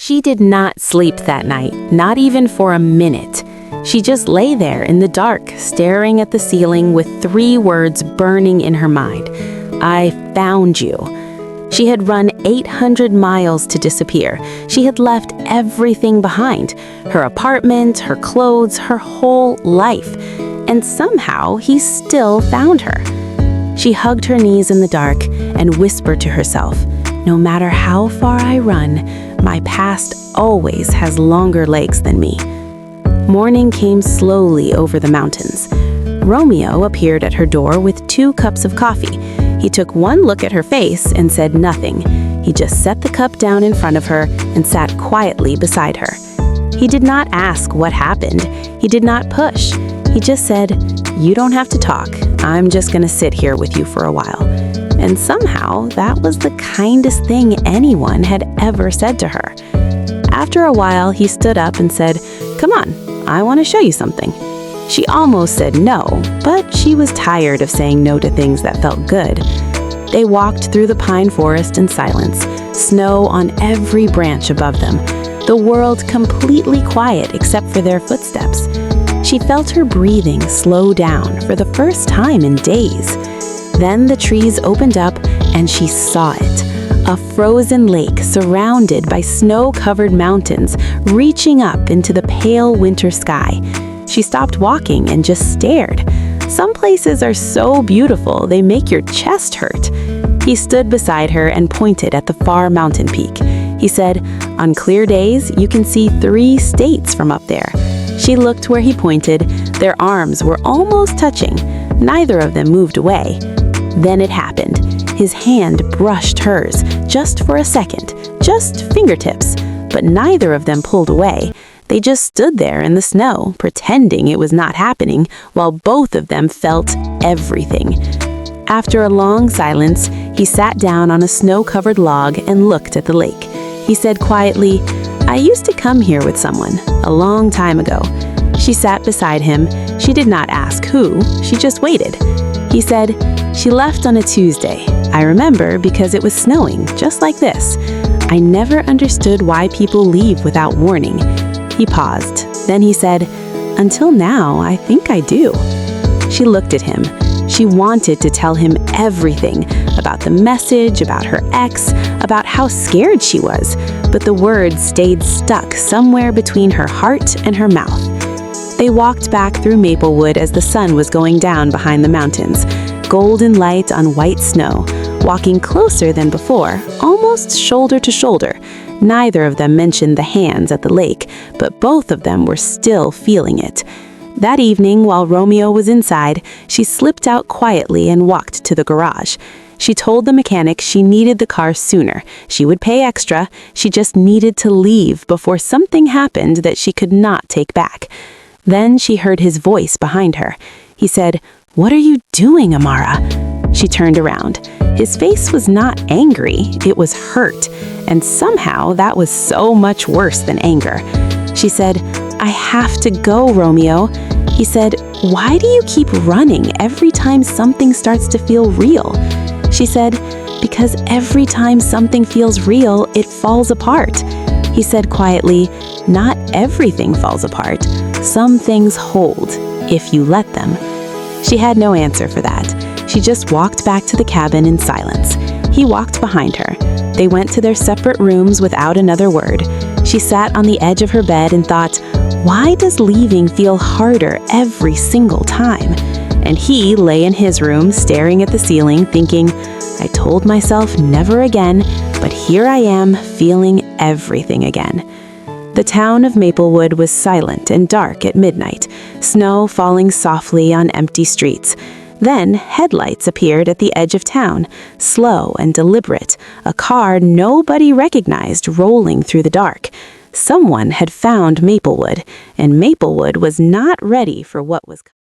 She did not sleep that night, not even for a minute. She just lay there in the dark, staring at the ceiling with 3 words burning in her mind. I found you. She had run 800 miles to disappear. She had left everything behind, her apartment, her clothes, her whole life. And somehow he still found her. She hugged her knees in the dark and whispered to herself, "No matter how far I run, my past always has longer legs than me." Morning came slowly over the mountains. Romeo appeared at her door with 2 cups of coffee. He took one look at her face and said nothing. He just set the cup down in front of her and sat quietly beside her. He did not ask what happened. He did not push. He just said, "You don't have to talk. I'm just gonna sit here with you for a while." And somehow, that was the kindest thing anyone had ever said to her. After a while, he stood up and said, "Come on, I want to show you something." She almost said no, but she was tired of saying no to things that felt good. They walked through the pine forest in silence, snow on every branch above them, the world completely quiet except for their footsteps. She felt her breathing slow down for the first time in days. Then the trees opened up and she saw it. A frozen lake surrounded by snow-covered mountains reaching up into the pale winter sky. She stopped walking and just stared. Some places are so beautiful they make your chest hurt. He stood beside her and pointed at the far mountain peak. He said, "On clear days, you can see 3 states from up there." She looked where he pointed. Their arms were almost touching. Neither of them moved away. Then it happened. His hand brushed hers, just for a second, just fingertips, but neither of them pulled away. They just stood there in the snow, pretending it was not happening, while both of them felt everything. After a long silence, he sat down on a snow-covered log and looked at the lake. He said quietly, "I used to come here with someone, a long time ago." She sat beside him. She did not ask who, she just waited. He said, "She left on a Tuesday. I remember because it was snowing, just like this. I never understood why people leave without warning." He paused. Then he said, "Until now, I think I do." She looked at him. She wanted to tell him everything about the message, about her ex, about how scared she was, but the words stayed stuck somewhere between her heart and her mouth. They walked back through Maplewood as the sun was going down behind the mountains, golden light on white snow, walking closer than before, almost shoulder to shoulder. Neither of them mentioned the hands at the lake, but both of them were still feeling it. That evening, while Romeo was inside, she slipped out quietly and walked to the garage. She told the mechanic she needed the car sooner. She would pay extra. She just needed to leave before something happened that she could not take back. Then she heard his voice behind her. He said, "What are you doing, Amara?" She turned around. His face was not angry, it was hurt, and somehow that was so much worse than anger. She said, "I have to go, Romeo." He said, "Why do you keep running every time something starts to feel real?" She said, "Because every time something feels real, it falls apart." He said quietly, "Not everything falls apart. Some things hold, if you let them." She had no answer for that. She just walked back to the cabin in silence. He walked behind her. They went to their separate rooms without another word. She sat on the edge of her bed and thought, why does leaving feel harder every single time? And he lay in his room, staring at the ceiling, thinking, I told myself never again, but here I am feeling everything again. The town of Maplewood was silent and dark at midnight, snow falling softly on empty streets. Then headlights appeared at the edge of town, slow and deliberate, a car nobody recognized rolling through the dark. Someone had found Maplewood, and Maplewood was not ready for what was coming.